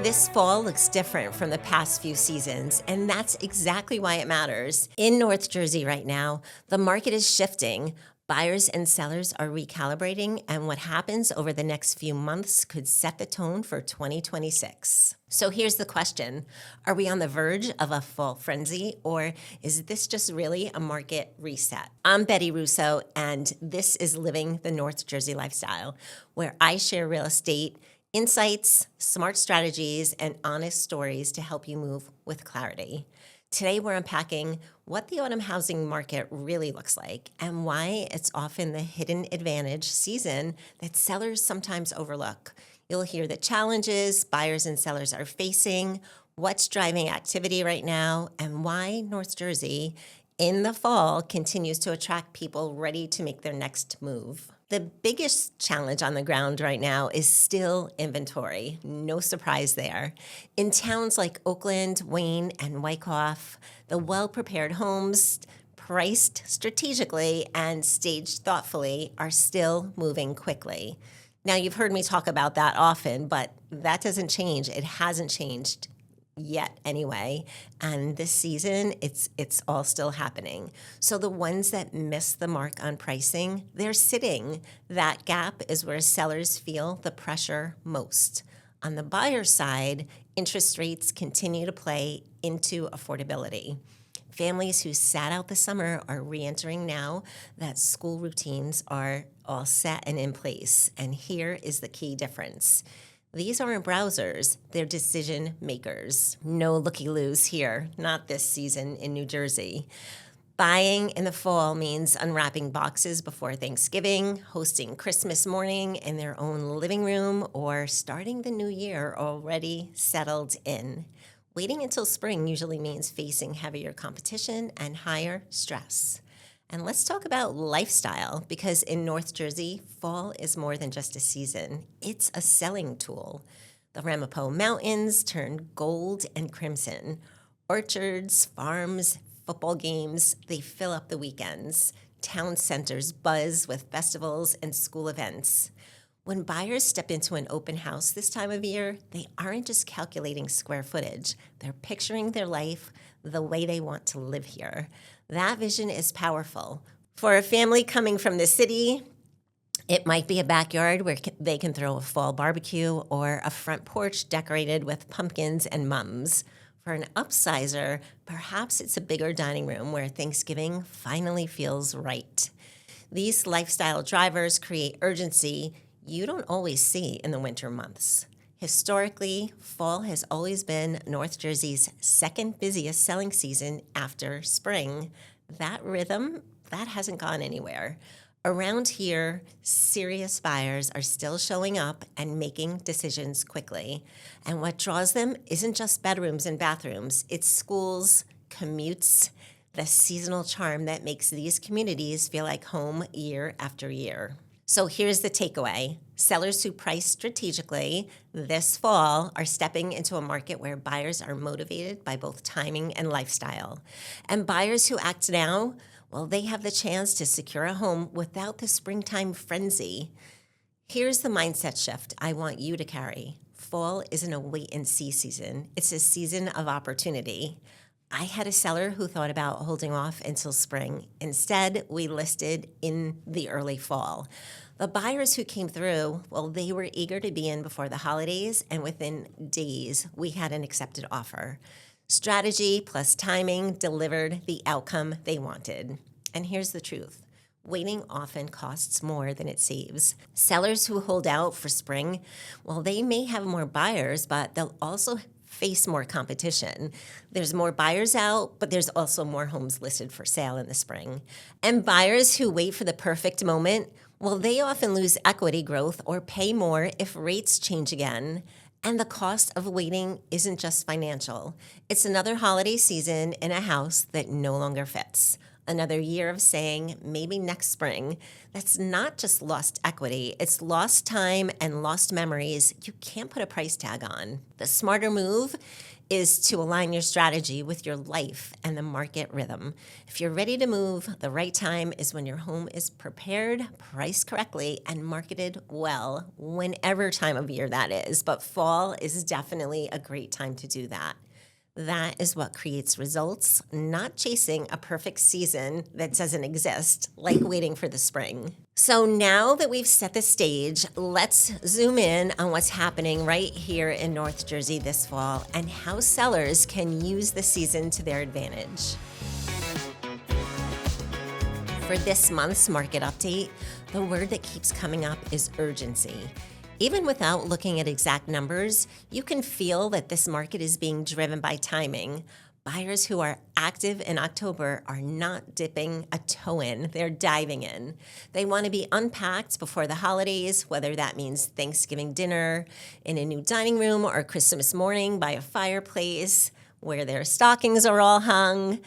This fall looks different from the past few seasons, and that's exactly why it matters. In North Jersey right now, the market is shifting. Buyers and sellers are recalibrating, and what happens over the next few months could set the tone for 2026. So here's the question. Are we on the verge of a fall frenzy, or is this just really a market reset? I'm Betti Russo, and this is Living the North Jersey Lifestyle, where I share real estate insights, smart strategies, and honest stories to help you move with clarity. Today, we're unpacking what the autumn housing market really looks like and why it's often the hidden advantage season that sellers sometimes overlook. You'll hear the challenges buyers and sellers are facing, what's driving activity right now, and why North Jersey in the fall continues to attract people ready to make their next move. The biggest challenge on the ground right now is still inventory. No surprise there. In towns like Oakland, Wayne, and Wyckoff, the well-prepared homes priced strategically and staged thoughtfully are still moving quickly. Now, you've heard me talk about that often, but that doesn't change. It hasn't changed yet anyway, and this season it's all still happening. So the ones that miss the mark on pricing, they're sitting. That gap is where sellers feel the pressure most. On the buyer side, interest rates continue to play into affordability. Families who sat out the summer are re-entering now that school routines are all set and in place. And here is the key difference. These aren't browsers, they're decision makers. No looky-loos here, not this season in New Jersey. Buying in the fall means unwrapping boxes before Thanksgiving, hosting Christmas morning in their own living room, or starting the new year already settled in. Waiting until spring usually means facing heavier competition and higher stress. And let's talk about lifestyle, because in North Jersey, fall is more than just a season. It's a selling tool. The Ramapo Mountains turn gold and crimson. Orchards, farms, football games, they fill up the weekends. Town centers buzz with festivals and school events. When buyers step into an open house this time of year, they aren't just calculating square footage. They're picturing their life the way they want to live here. That vision is powerful. For a family coming from the city, it might be a backyard where they can throw a fall barbecue or a front porch decorated with pumpkins and mums. For an upsizer, perhaps it's a bigger dining room where Thanksgiving finally feels right. These lifestyle drivers create urgency you don't always see in the winter months. Historically, fall has always been North Jersey's second busiest selling season after spring. That rhythm, that hasn't gone anywhere. Around here, serious buyers are still showing up and making decisions quickly. And what draws them isn't just bedrooms and bathrooms, it's schools, commutes, the seasonal charm that makes these communities feel like home year after year. So here's the takeaway. Sellers who price strategically this fall are stepping into a market where buyers are motivated by both timing and lifestyle. And buyers who act now, well, they have the chance to secure a home without the springtime frenzy. Here's the mindset shift I want you to carry. Fall isn't a wait-and-see season. It's a season of opportunity. I had a seller who thought about holding off until spring. Instead, we listed in the early fall. The buyers who came through, well, they were eager to be in before the holidays, and within days, we had an accepted offer. Strategy plus timing delivered the outcome they wanted. And here's the truth. Waiting often costs more than it saves. Sellers who hold out for spring, well, they may have more buyers, but they'll also face more competition. There's more buyers out, but there's also more homes listed for sale in the spring. And buyers who wait for the perfect moment, well, they often lose equity growth or pay more if rates change again. And the cost of waiting isn't just financial. It's another holiday season in a house that no longer fits. Another year of saying, maybe next spring. That's not just lost equity, it's lost time and lost memories you can't put a price tag on. The smarter move is to align your strategy with your life and the market rhythm. If you're ready to move, the right time is when your home is prepared, priced correctly, and marketed well, whenever time of year that is. But fall is definitely a great time to do that. That is what creates results, not chasing a perfect season that doesn't exist, like waiting for the spring. So now that we've set the stage, let's zoom in on what's happening right here in North Jersey this fall and how sellers can use the season to their advantage. For this month's market update, the word that keeps coming up is urgency. Even without looking at exact numbers, you can feel that this market is being driven by timing. Buyers who are active in October are not dipping a toe in, they're diving in. They want to be unpacked before the holidays, whether that means Thanksgiving dinner in a new dining room or Christmas morning by a fireplace where their stockings are all hung,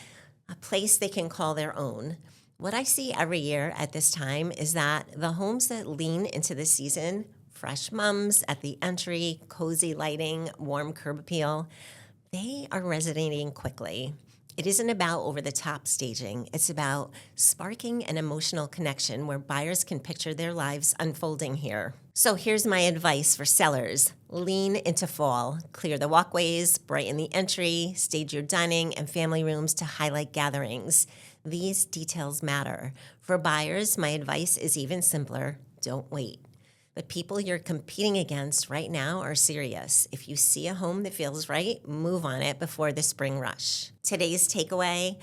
a place they can call their own. What I see every year at this time is that the homes that lean into the season, fresh mums at the entry, cozy lighting, warm curb appeal, they are resonating quickly. It isn't about over-the-top staging. It's about sparking an emotional connection where buyers can picture their lives unfolding here. So here's my advice for sellers. Lean into fall. Clear the walkways, brighten the entry, stage your dining and family rooms to highlight gatherings. These details matter. For buyers, my advice is even simpler. Don't wait. The people you're competing against right now are serious. If you see a home that feels right, move on it before the spring rush. Today's takeaway,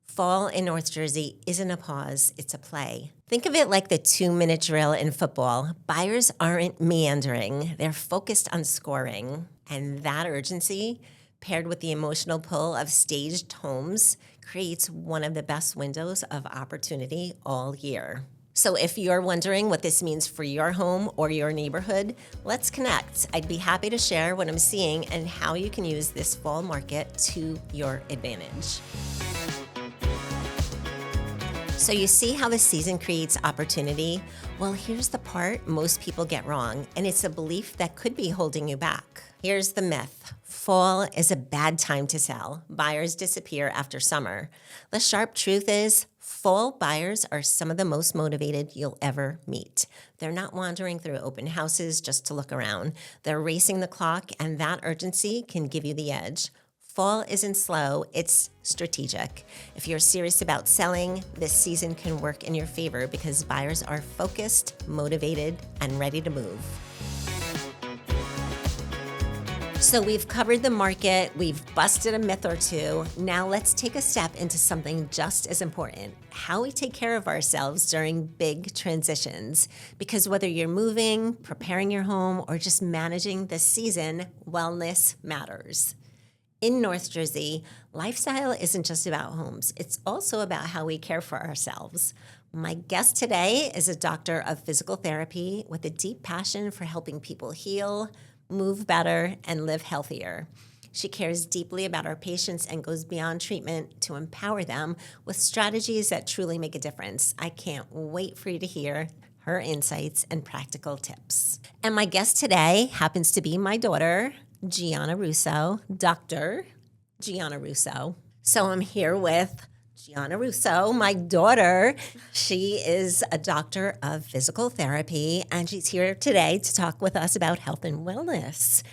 fall in North Jersey isn't a pause, it's a play. Think of it like the 2-minute drill in football. Buyers aren't meandering, they're focused on scoring. And that urgency, paired with the emotional pull of staged homes, creates one of the best windows of opportunity all year. So if you're wondering what this means for your home or your neighborhood, let's connect. I'd be happy to share what I'm seeing and how you can use this fall market to your advantage. So you see how the season creates opportunity? Well, here's the part most people get wrong, and it's a belief that could be holding you back. Here's the myth. Fall is a bad time to sell. Buyers disappear after summer. The sharp truth is, fall buyers are some of the most motivated you'll ever meet. They're not wandering through open houses just to look around. They're racing the clock, and that urgency can give you the edge. Fall isn't slow, it's strategic. If you're serious about selling, this season can work in your favor because buyers are focused, motivated, and ready to move. So we've covered the market, we've busted a myth or two. Now let's take a step into something just as important, how we take care of ourselves during big transitions. Because whether you're moving, preparing your home, or just managing the season, wellness matters. In North Jersey, lifestyle isn't just about homes. It's also about how we care for ourselves. My guest today is a doctor of physical therapy with a deep passion for helping people heal, move better, and live healthier. She cares deeply about our patients and goes beyond treatment to empower them with strategies that truly make a difference. I can't wait for you to hear her insights and practical tips. And my guest today happens to be my daughter, Giana Russo, Dr. Giana Russo. So I'm here with Giana Russo, my daughter. She is a doctor of physical therapy, and she's here today to talk with us about health and wellness.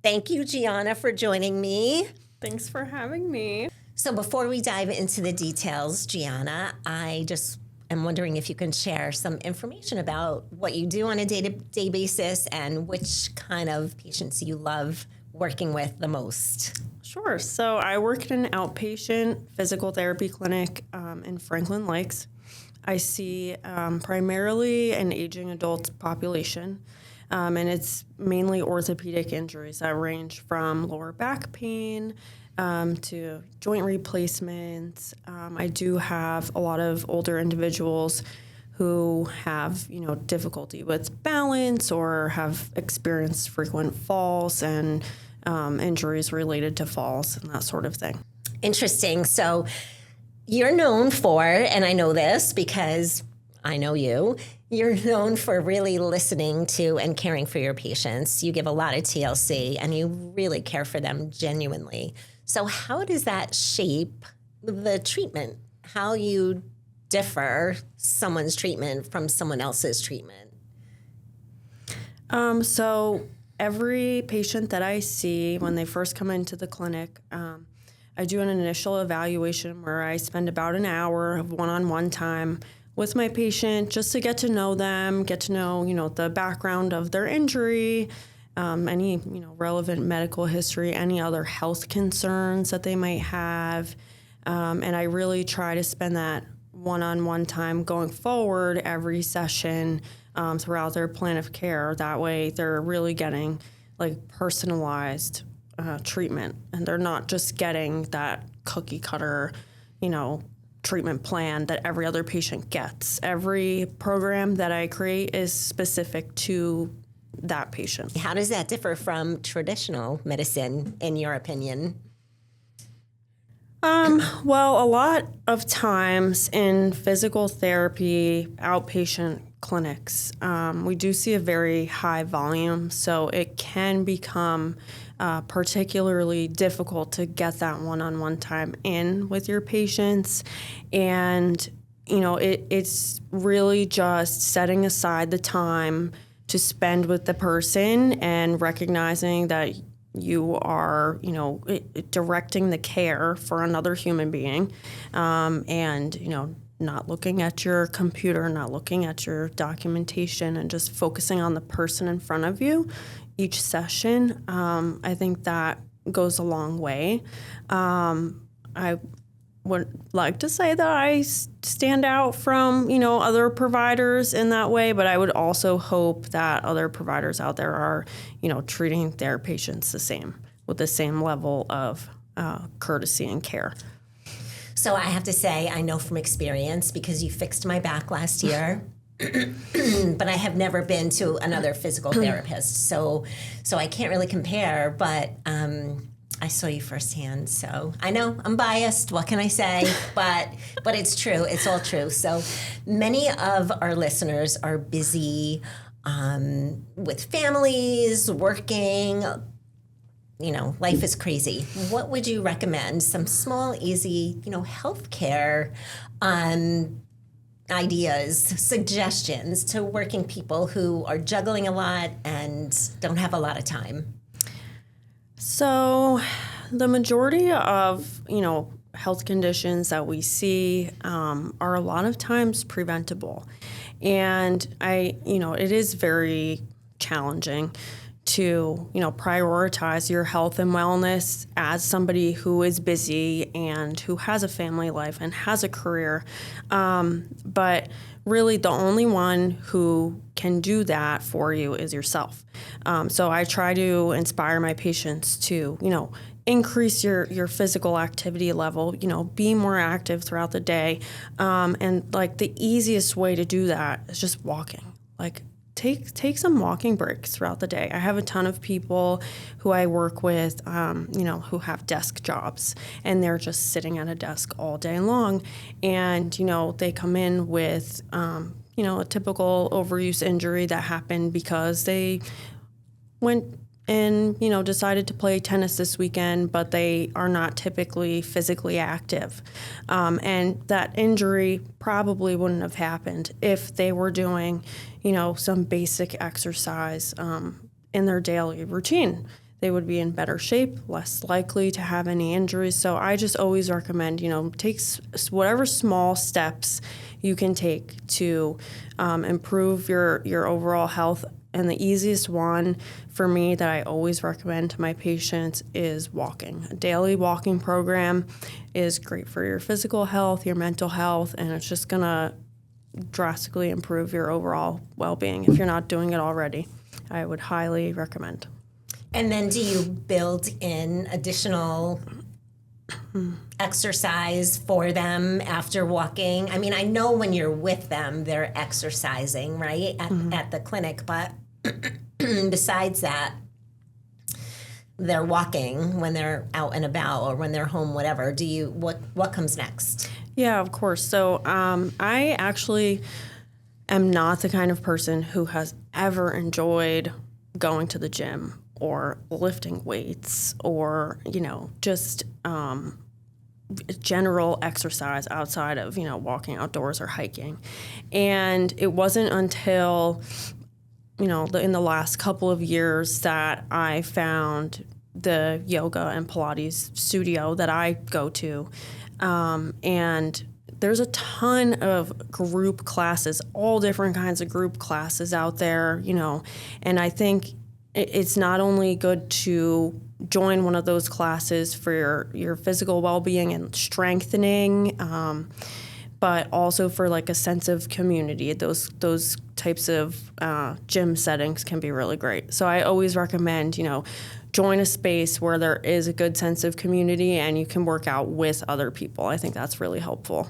Thank you, Giana, for joining me. Thanks for having me. So before we dive into the details, Giana, I just am wondering if you can share some information about what you do on a day-to-day basis and which kind of patients you love working with the most. Sure. So I work in an outpatient physical therapy clinic in Franklin Lakes. I see primarily an aging adult population, and it's mainly orthopedic injuries that range from lower back pain to joint replacements. I do have a lot of older individuals who have, difficulty with balance or have experienced frequent falls and injuries related to falls and that sort of thing. Interesting. So you're known for, and I know this because I know you. You're known for really listening to and caring for your patients. You give a lot of TLC and you really care for them genuinely. So how does that shape the treatment? How you differ someone's treatment from someone else's treatment? So every patient that I see when they first come into the clinic, I do an initial evaluation where I spend about an hour of one-on-one time with my patient just to get to know them, get to know, the background of their injury, any, relevant medical history, any other health concerns that they might have. And I really try to spend that one-on-one time going forward every session throughout their plan of care. That way they're really getting personalized treatment, and they're not just getting that cookie cutter, treatment plan that every other patient gets. Every program that I create is specific to that patient. How does that differ from traditional medicine, in your opinion? Well, a lot of times in physical therapy, outpatient clinics, we do see a very high volume, so it can become particularly difficult to get that one-on-one time in with your patients. And, it's really just setting aside the time to spend with the person and recognizing that you are, directing the care for another human being, and, not looking at your computer, not looking at your documentation, and just focusing on the person in front of you each session. I think that goes a long way. I would like to say that I stand out from, other providers in that way, but I would also hope that other providers out there are, treating their patients the same, with the same level of courtesy and care. So I have to say, I know from experience, because you fixed my back last year, but I have never been to another physical therapist. So I can't really compare, but I saw you firsthand. So I know I'm biased. What can I say? But it's true. It's all true. So many of our listeners are busy with families, working. Life is crazy. What would you recommend? Some small, easy, healthcare ideas, suggestions to working people who are juggling a lot and don't have a lot of time? So the majority of, health conditions that we see are a lot of times preventable. And it is very challenging to, prioritize your health and wellness as somebody who is busy and who has a family life and has a career. But really the only one who can do that for you is yourself. So I try to inspire my patients to, increase your physical activity level, be more active throughout the day. And the easiest way to do that is just walking. Take some walking breaks throughout the day. I have a ton of people who I work with, who have desk jobs, and they're just sitting at a desk all day long. And, they come in with, a typical overuse injury that happened because they went and, decided to play tennis this weekend, but they are not typically physically active. And that injury probably wouldn't have happened if they were doing, some basic exercise in their daily routine. They would be in better shape, less likely to have any injuries. So I just always recommend, take whatever small steps you can take to improve your overall health. And the easiest one for me that I always recommend to my patients is walking. A daily walking program is great for your physical health, your mental health, and it's just going to drastically improve your overall well-being. If you're not doing it already, I would highly recommend. And then do you build in additional exercise for them after walking? I mean, I know when you're with them, they're exercising, right, at the clinic, but besides that, they're walking when they're out and about or when they're home, whatever. What comes next? Yeah, of course. So I actually am not the kind of person who has ever enjoyed going to the gym or lifting weights or, just general exercise outside of, walking outdoors or hiking. And it wasn't until, in the last couple of years that I found the yoga and Pilates studio that I go to. And there's a ton of group classes, all different kinds of group classes out there, and I think it's not only good to join one of those classes for your physical well-being and strengthening, but also for like a sense of community. Those types of gym settings can be really great. So I always recommend, join a space where there is a good sense of community and you can work out with other people. I think that's really helpful.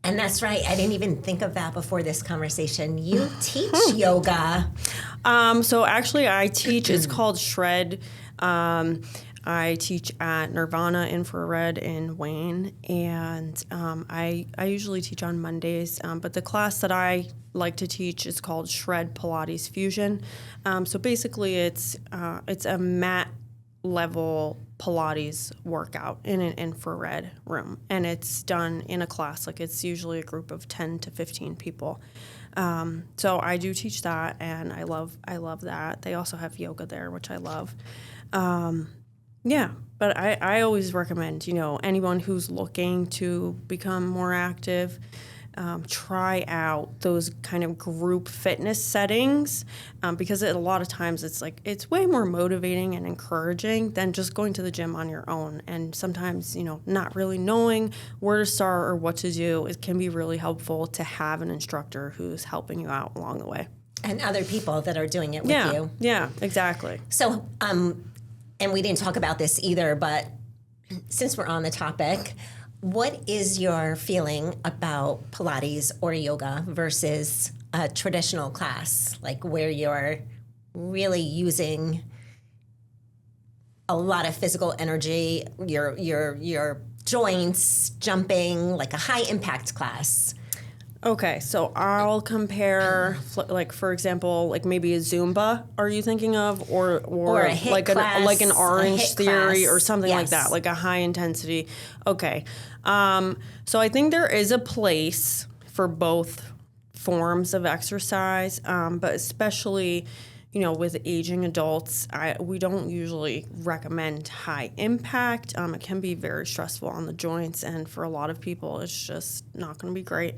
And that's right. I didn't even think of that before this conversation. You teach yoga. So actually I teach, it's called Shred. I teach at Nirvana Infrared in Wayne, and I usually teach on Mondays, but the class that I like to teach is called Shred Pilates Fusion. So basically it's a mat level Pilates workout in an infrared room, and it's done in a class. Like it's usually a group of 10 to 15 people. So I do teach that, and I love that. They also have yoga there, which I love. But I always recommend, anyone who's looking to become more active, try out those kind of group fitness settings, because a lot of times it's way more motivating and encouraging than just going to the gym on your own. And sometimes, not really knowing where to start or what to do, it can be really helpful to have an instructor who's helping you out along the way. And other people that are doing it with you. Yeah, exactly. So, and we didn't talk about this either, but since we're on the topic, what is your feeling about Pilates or yoga versus a traditional class, like where you're really using a lot of physical energy, your joints, jumping, like a high impact class? Okay, so I'll compare, like for example, like maybe a Zumba. Are you thinking of, or a HIIT like class, like an Orange Theory class. or something like that, like a high intensity? Okay, so I think there is a place for both forms of exercise, but especially, with aging adults, we don't usually recommend high impact. It can be very stressful on the joints, and for a lot of people, it's just not going to be great.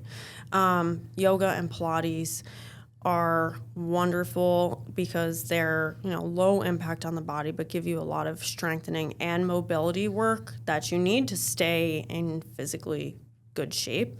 Yoga and Pilates are wonderful because they're, low impact on the body, but give you a lot of strengthening and mobility work that you need to stay in physically good shape.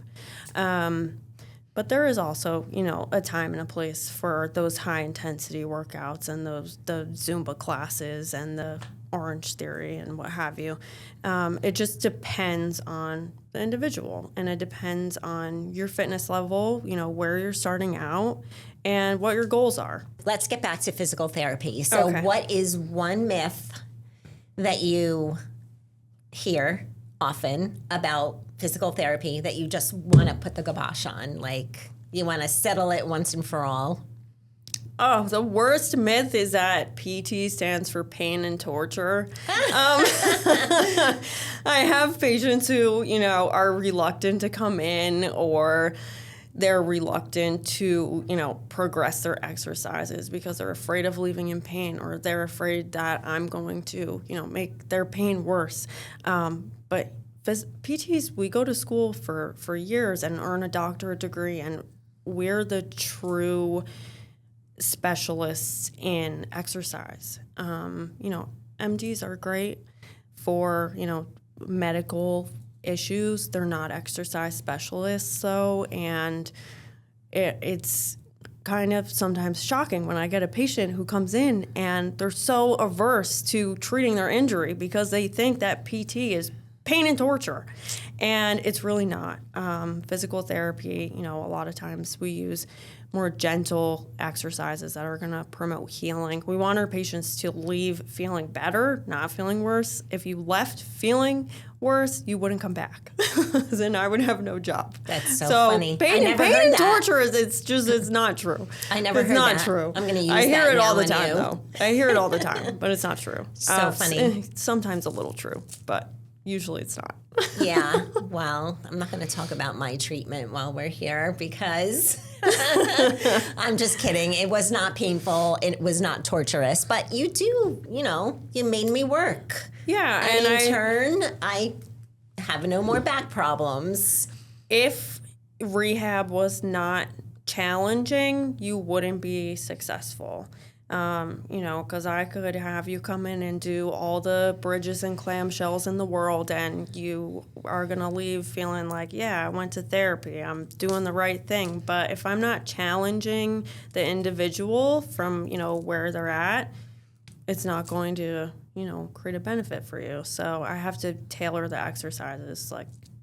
But there is also, a time and a place for those high intensity workouts and the Zumba classes and the Orange Theory and what have you. It just depends on the individual, and it depends on your fitness level, where you're starting out and what your goals are. Let's get back to physical therapy. So What is one myth that you hear often about physical therapy that you just want to put the kibosh on? Like you want to settle it once and for all? Oh, the worst myth is that PT stands for pain and torture. I have patients who, are reluctant to come in, or they're reluctant to, progress their exercises because they're afraid of leaving in pain, or they're afraid that I'm going to, make their pain worse. But PTs, we go to school for years and earn a doctorate degree, and we're the true specialists in exercise. MDs are great for, medical issues. They're not exercise specialists, though, and it's kind of sometimes shocking when I get a patient who comes in and they're so averse to treating their injury because they think that PT is pain and torture. And it's really not. Physical therapy, a lot of times we use more gentle exercises that are going to promote healing. We want our patients to leave feeling better, not feeling worse. If you left feeling worse, you wouldn't come back. Then I would have no job. That's so funny. Pain and torture it's not true. I never heard that. It's not true. I'm going to use that. I hear it all the time, though. I hear it all the time, but it's not true. So funny. Sometimes a little true, but usually it's not. Yeah. Well, I'm not going to talk about my treatment while we're here because I'm just kidding. It was not painful. It was not torturous. But you do, you made me work. Yeah. And in turn, I have no more back problems. If rehab was not challenging, you wouldn't be successful. Because I could have you come in and do all the bridges and clamshells in the world, and you are going to leave feeling like, yeah, I went to therapy, I'm doing the right thing. But if I'm not challenging the individual from, where they're at, it's not going to, create a benefit for you. So I have to tailor the exercises,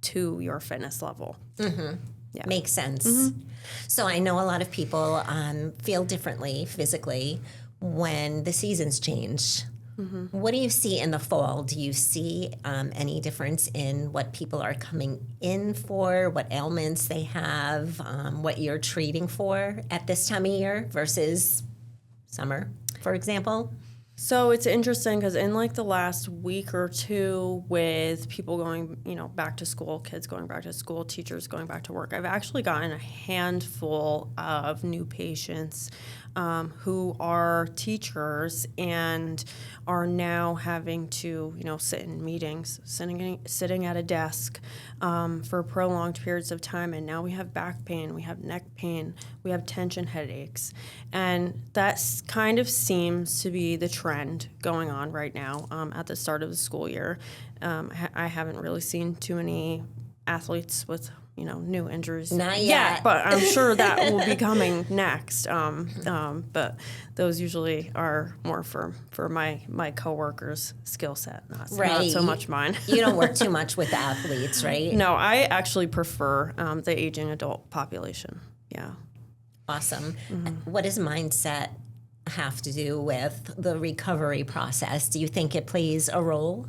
to your fitness level. Mm-hmm. Yeah. Makes sense. Mm-hmm. So I know a lot of people feel differently physically when the seasons change. Mm-hmm. What do you see in the fall? Do you see any difference in what people are coming in for, what ailments they have, what you're treating for at this time of year versus summer, for example? So it's interesting because in the last week or two with people going, back to school, kids going back to school, teachers going back to work, I've actually gotten a handful of new patients who are teachers and are now having to, sit in meetings, sitting at a desk for prolonged periods of time. And now we have back pain, we have neck pain, we have tension headaches. And that kind of seems to be the trend going on right now at the start of the school year. I haven't really seen too many athletes with new injuries. Not yet. But I'm sure that will be coming next. But those usually are more for my coworkers' skill set, not so much mine. You don't work too much with the athletes, right? No, I actually prefer the aging adult population. Yeah. Awesome. Mm-hmm. What does mindset have to do with the recovery process? Do you think it plays a role?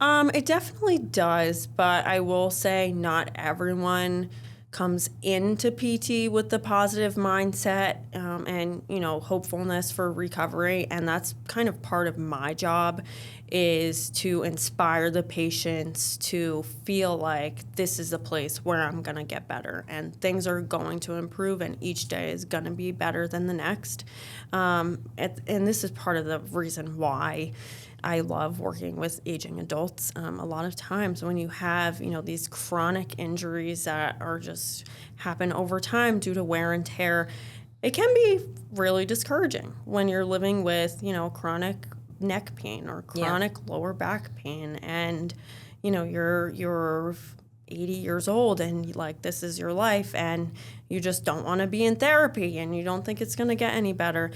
It definitely does, but I will say not everyone comes into PT with the positive mindset and, hopefulness for recovery. And that's kind of part of my job is to inspire the patients to feel like this is a place where I'm going to get better and things are going to improve and each day is going to be better than the next. And this is part of the reason why I love working with aging adults. A lot of times when you have, these chronic injuries that are just happen over time due to wear and tear, it can be really discouraging when you're living with, chronic neck pain or chronic lower back pain and, you're 80 years old and this is your life and you just don't want to be in therapy and you don't think it's going to get any better.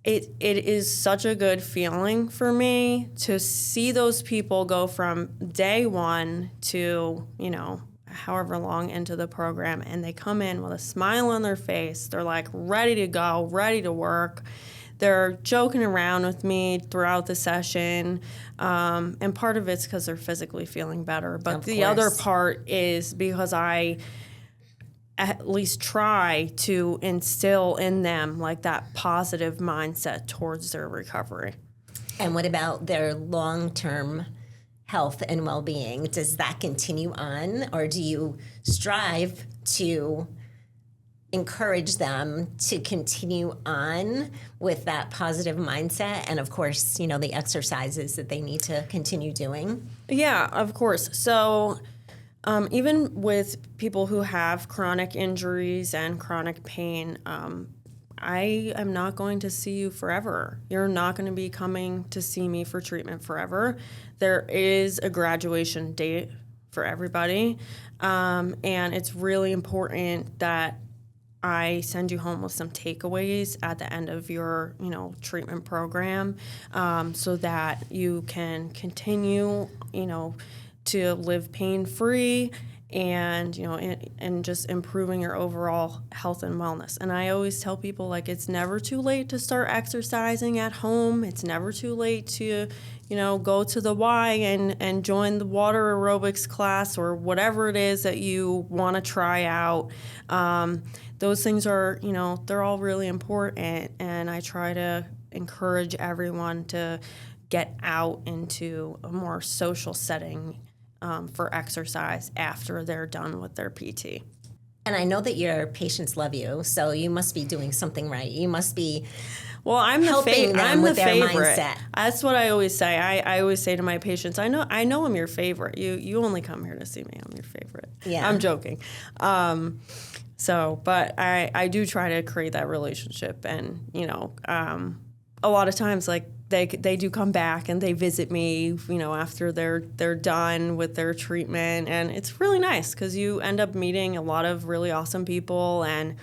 It is such a good feeling for me to see those people go from day one to, however long into the program, and they come in with a smile on their face. They're ready to go, ready to work. They're joking around with me throughout the session, and part of it's because they're physically feeling better. But the other part is because I at least try to instill in them that positive mindset towards their recovery. And what about their long-term health and well-being? Does that continue on, or do you strive to encourage them to continue on with that positive mindset and, of course, the exercises that they need to continue doing? Yeah, of course. So even with people who have chronic injuries and chronic pain, I am not going to see you forever. You're not going to be coming to see me for treatment forever. There is a graduation date for everybody, and it's really important that I send you home with some takeaways at the end of your, treatment program, so that you can continue, to live pain-free and, and just improving your overall health and wellness. And I always tell people, like, it's never too late to start exercising at home. It's never too late to, go to the Y and join the water aerobics class or whatever it is that you want to try out. Those things are, they're all really important. And I try to encourage everyone to get out into a more social setting for exercise after they're done with their PT. And I know that your patients love you, so you must be doing something right. You must be I'm helping them with their mindset. That's what I always say. I always say to my patients, I know I'm your favorite. You only come here to see me. I'm your favorite. Yeah. I'm joking. But I do try to create that relationship, and a lot of times, like, they do come back and they visit me, after they're done with their treatment, and it's really nice because you end up meeting a lot of really awesome people and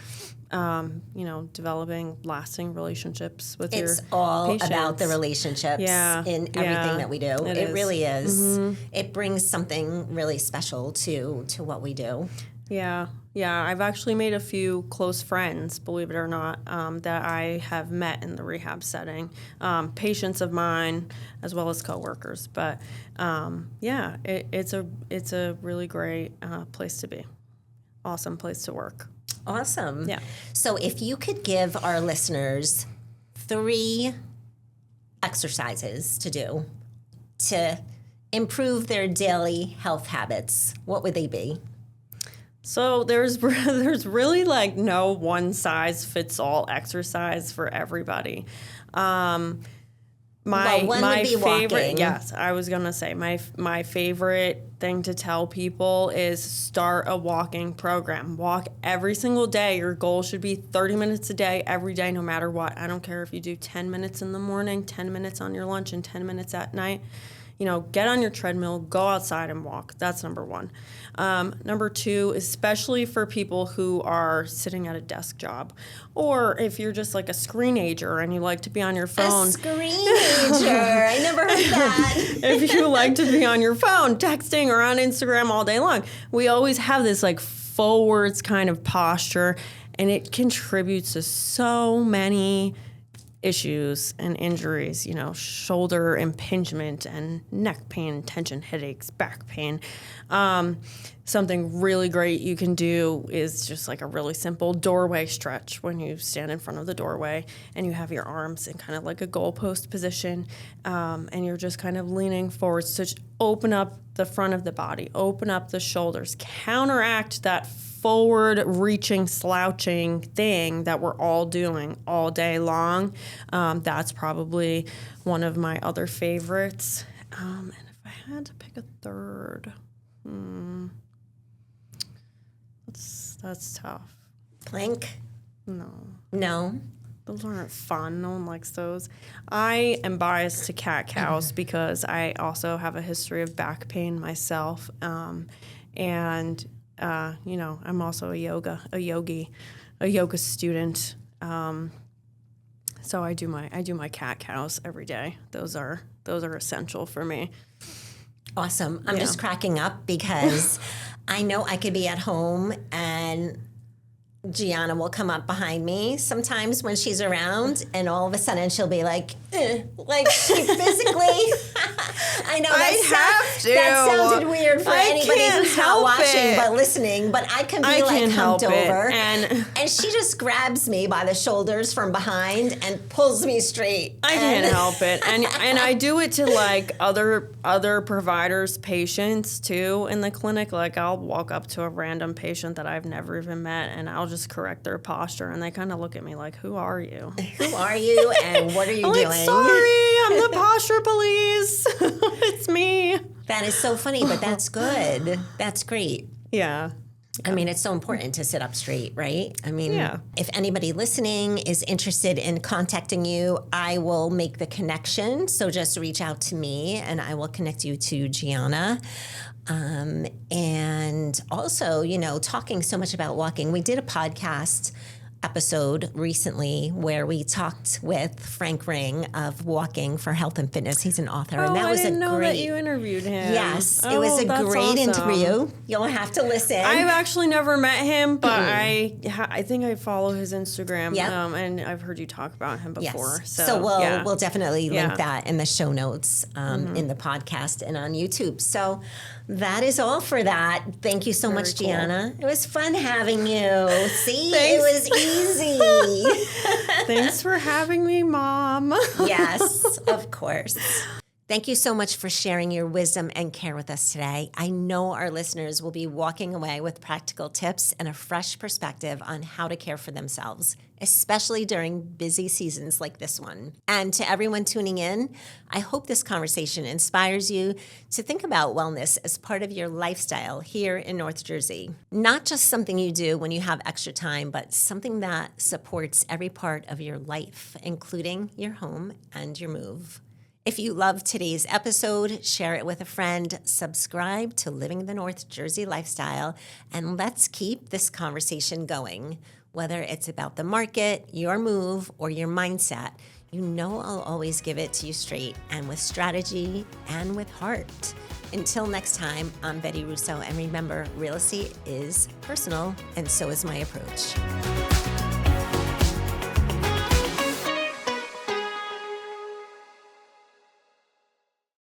developing lasting relationships with your patients. It's all about the relationships in everything that we do. It really is. Mm-hmm. It brings something really special to what we do. Yeah. I've actually made a few close friends, believe it or not, that I have met in the rehab setting. Patients of mine, as well as coworkers. But it's a really great place to be. Awesome place to work. Awesome. Yeah. So if you could give our listeners 3 exercises to do to improve their daily health habits, what would they be? So there's really like no one size fits all exercise for everybody. One would be favorite, walking. Yes, I was gonna say my favorite thing to tell people is start a walking program. Walk every single day. Your goal should be 30 minutes a day, every day, no matter what. I don't care if you do 10 minutes in the morning, 10 minutes on your lunch, and 10 minutes at night. Get on your treadmill, go outside and walk. That's number 1. Number 2, especially for people who are sitting at a desk job, or if you're just like a screenager and you like to be on your phone. A screenager. I never heard that. If you like to be on your phone, texting or on Instagram all day long, we always have this like forwards kind of posture, and it contributes to so many issues and injuries, shoulder impingement and neck pain, tension, headaches, back pain. Something really great you can do is just like a really simple doorway stretch when you stand in front of the doorway and you have your arms in kind of like a goalpost position, and you're just kind of leaning forward. So just open up the front of the body, open up the shoulders, counteract that forward-reaching, slouching thing that we're all doing all day long. That's probably one of my other favorites. And if I had to pick a third, that's tough. Plank? No. Those aren't fun. No one likes those. I am biased to cat-cows because I also have a history of back pain myself. And I'm also a yoga student. So I do my cat-cows every day. Those are essential for me. Awesome. I'm just cracking up because I know I could be at home and Giana will come up behind me sometimes when she's around, and all of a sudden she'll be like she physically. I know that sounded weird for anybody who's not watching but listening, but I can be like humped over, and she just grabs me by the shoulders from behind and pulls me straight. I can't help it, and I do it to like other providers' patients too in the clinic. Like I'll walk up to a random patient that I've never even met, and I'll just correct their posture, and they kind of look at me like, "Who are you? Who are you? And what are you doing?" Like, sorry, I'm the posture police. It's me. That is so funny, but that's good. That's great. Yeah. I mean, it's so important to sit up straight, right? I mean, if anybody listening is interested in contacting you, I will make the connection. So just reach out to me and I will connect you to Giana. And also, talking so much about walking, we did a podcast episode recently where we talked with Frank Ring of Walking for Health and Fitness. He's an author, and that was I didn't know great. that you interviewed him. Yes, it was a that's great awesome. interview. You'll have to listen. I've actually never met him, but I think I follow his Instagram. Yep. And I've heard you talk about him before. Yes. So, we'll definitely link Yeah. that in the show notes in the podcast and on YouTube. So that is all for that. Thank you so much, cool. Giana. It was fun having you. See, Thanks. it was easy. Thanks for having me, Mom. Yes, of course. Thank you so much for sharing your wisdom and care with us today. I know our listeners will be walking away with practical tips and a fresh perspective on how to care for themselves, especially during busy seasons like this one. And to everyone tuning in, I hope this conversation inspires you to think about wellness as part of your lifestyle here in North Jersey. Not just something you do when you have extra time, but something that supports every part of your life, including your home and your move. If you loved today's episode, share it with a friend, subscribe to Living the North Jersey Lifestyle, and let's keep this conversation going. Whether it's about the market, your move, or your mindset, you know I'll always give it to you straight and with strategy and with heart. Until next time, I'm Betti Russo, and remember, real estate is personal, and so is my approach.